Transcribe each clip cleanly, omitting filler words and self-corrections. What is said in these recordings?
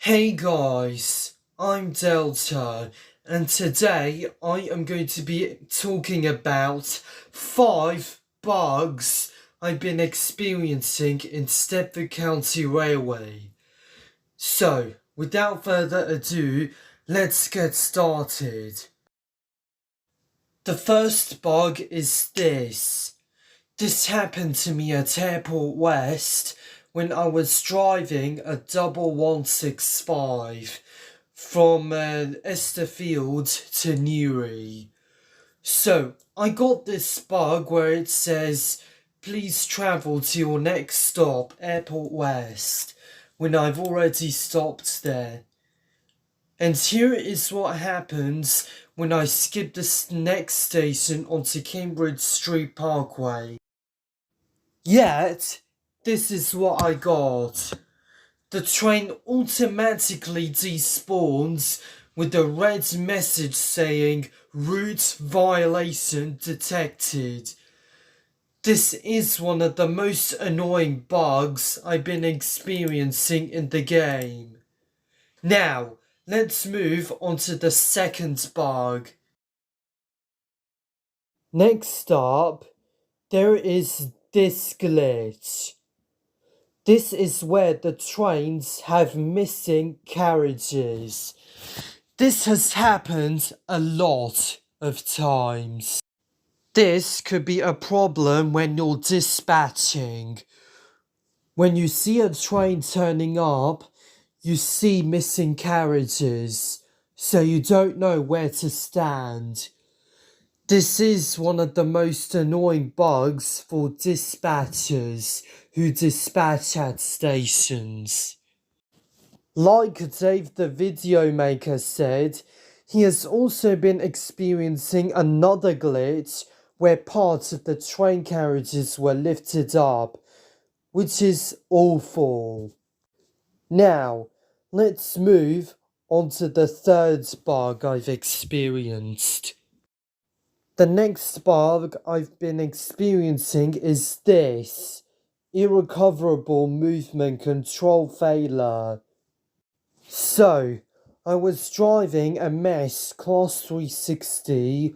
Hey guys, I'm Delta, and today I am going to be talking about 5 bugs I've been experiencing in Stepford County Railway. So, without further ado, let's get started. The first bug is this. This happened to me at Airport West when I was driving a 1165 from Esterfield to Newry. So, I got this bug where it says, please travel to your next stop, Airport West, when I've already stopped there. And here is what happens when I skip the next station onto Cambridge Street Parkway. Yet, this is what I got. The train automatically despawns with a red message saying route violation detected. This is one of the most annoying bugs I've been experiencing in the game. Now, let's move on to the second bug. Next up, there is this glitch. This is where the trains have missing carriages. This has happened a lot of times. This could be a problem when you're dispatching. When you see a train turning up, you see missing carriages, so you don't know where to stand. This is one of the most annoying bugs for dispatchers who dispatch at stations. Like Dave the video maker said, he has also been experiencing another glitch where parts of the train carriages were lifted up, which is awful. Now, let's move on to the third bug I've experienced. The next bug I've been experiencing is this. Irrecoverable movement control failure. So, I was driving a MESH Class 360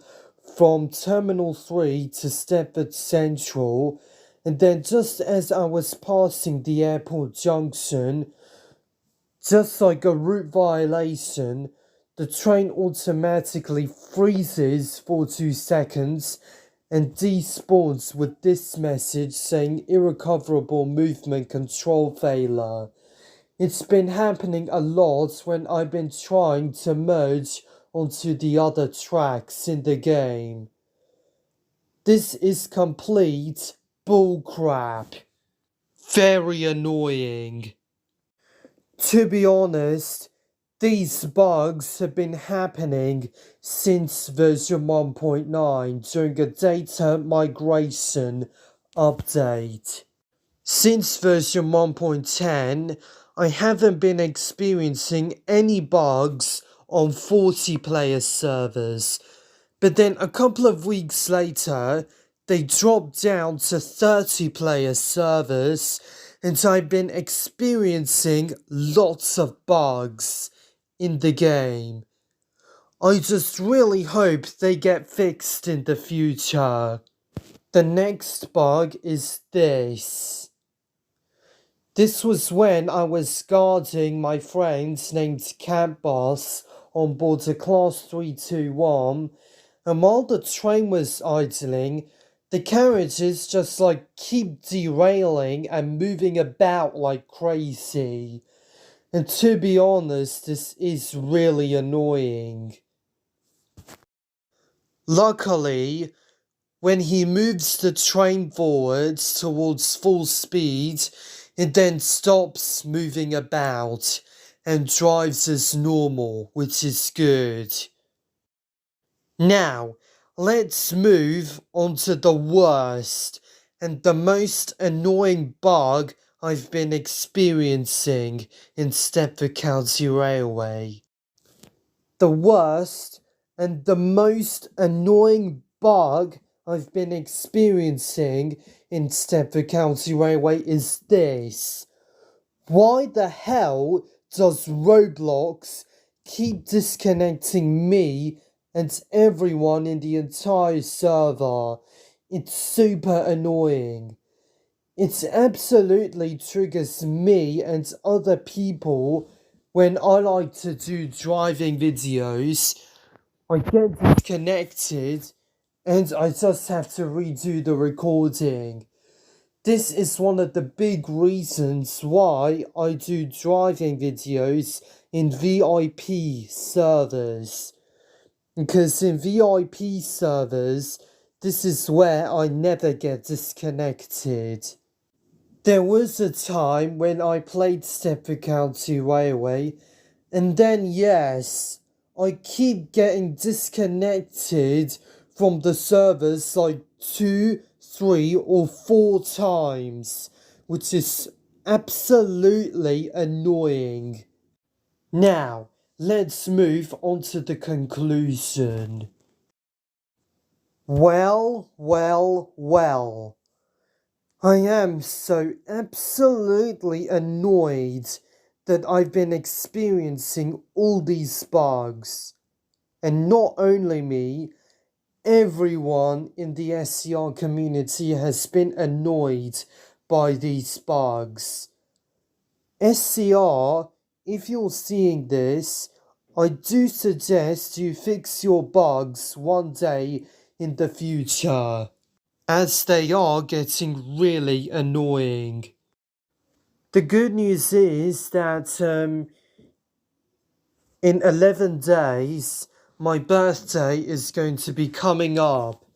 from Terminal 3 to Stepford Central, and then just as I was passing the airport junction, just like a route violation, the train automatically freezes for 2 seconds and despawns with this message saying irrecoverable movement control failure. It's been happening a lot when I've been trying to merge onto the other tracks in the game. This is complete bullcrap. Very annoying. To be honest, these bugs have been happening since version 1.9 during a data migration update. Since version 1.10, I haven't been experiencing any bugs on 40-player servers, but then a couple of weeks later, they dropped down to 30-player servers, and I've been experiencing lots of bugs in the game. I just really hope they get fixed in the future. The next bug is this. This was when I was guarding my friend named Camp Boss on board a Class 321, and while the train was idling, the carriages just keep derailing and moving about like crazy. And to be honest, this is really annoying. Luckily, when he moves the train forwards towards full speed, it then stops moving about and drives as normal, which is good. Now, let's move on to the worst and the most annoying bug I've been experiencing in Stepford County Railway. The worst and the most annoying bug I've been experiencing in Stepford County Railway is this. Why the hell does Roblox keep disconnecting me and everyone in the entire server. It's super annoying. It absolutely triggers me and other people when I like to do driving videos. I get disconnected and I just have to redo the recording. This is one of the big reasons why I do driving videos in VIP servers. Because in VIP servers, this is where I never get disconnected. There was a time when I played Stepford County Railway, and then yes, I keep getting disconnected from the servers like 2, 3 or 4 times, which is absolutely annoying. Now, let's move on to the conclusion. Well. I am so absolutely annoyed that I've been experiencing all these bugs. And not only me, everyone in the SCR community has been annoyed by these bugs. SCR, if you're seeing this, I do suggest you fix your bugs one day in the future, as they are getting really annoying. The good news is that in 11 days, my birthday is going to be coming up.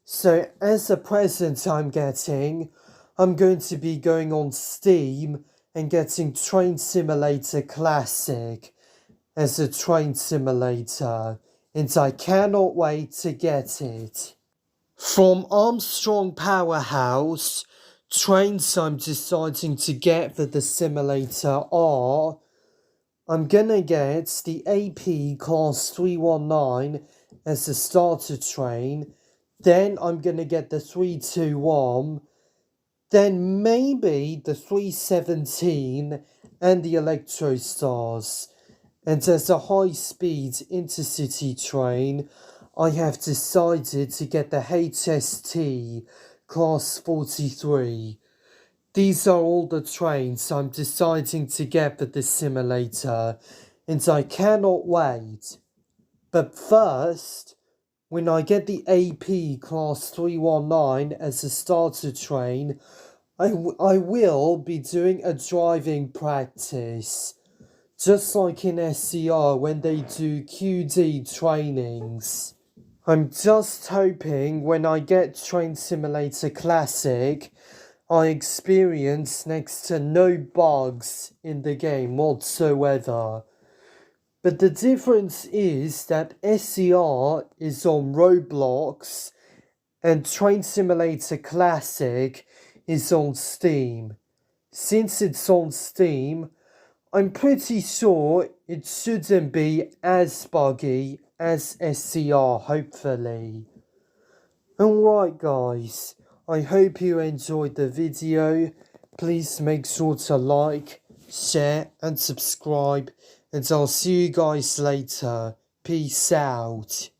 So as a present I'm going to be going on Steam and getting Train Simulator Classic as a train simulator. And I cannot wait to get it. From Armstrong Powerhouse, trains I'm deciding to get for the simulator are, I'm gonna get the AP Class 319 as a starter train, then I'm gonna get the 321, then maybe the 317 and the Electrostars. And as a high-speed intercity train, I have decided to get the HST Class 43. These are all the trains I'm deciding to get for this simulator, and I cannot wait. But first, when I get the AP Class 319 as a starter train, I will be doing a driving practice. Just like in SCR when they do QD trainings. I'm just hoping when I get Train Simulator Classic, I experience next to no bugs in the game whatsoever. But the difference is that SCR is on Roblox and Train Simulator Classic is on Steam. Since it's on Steam, I'm pretty sure it shouldn't be as buggy as SCR, hopefully. Alright guys, I hope you enjoyed the video. Please make sure to like, share and subscribe, and I'll see you guys later. Peace out.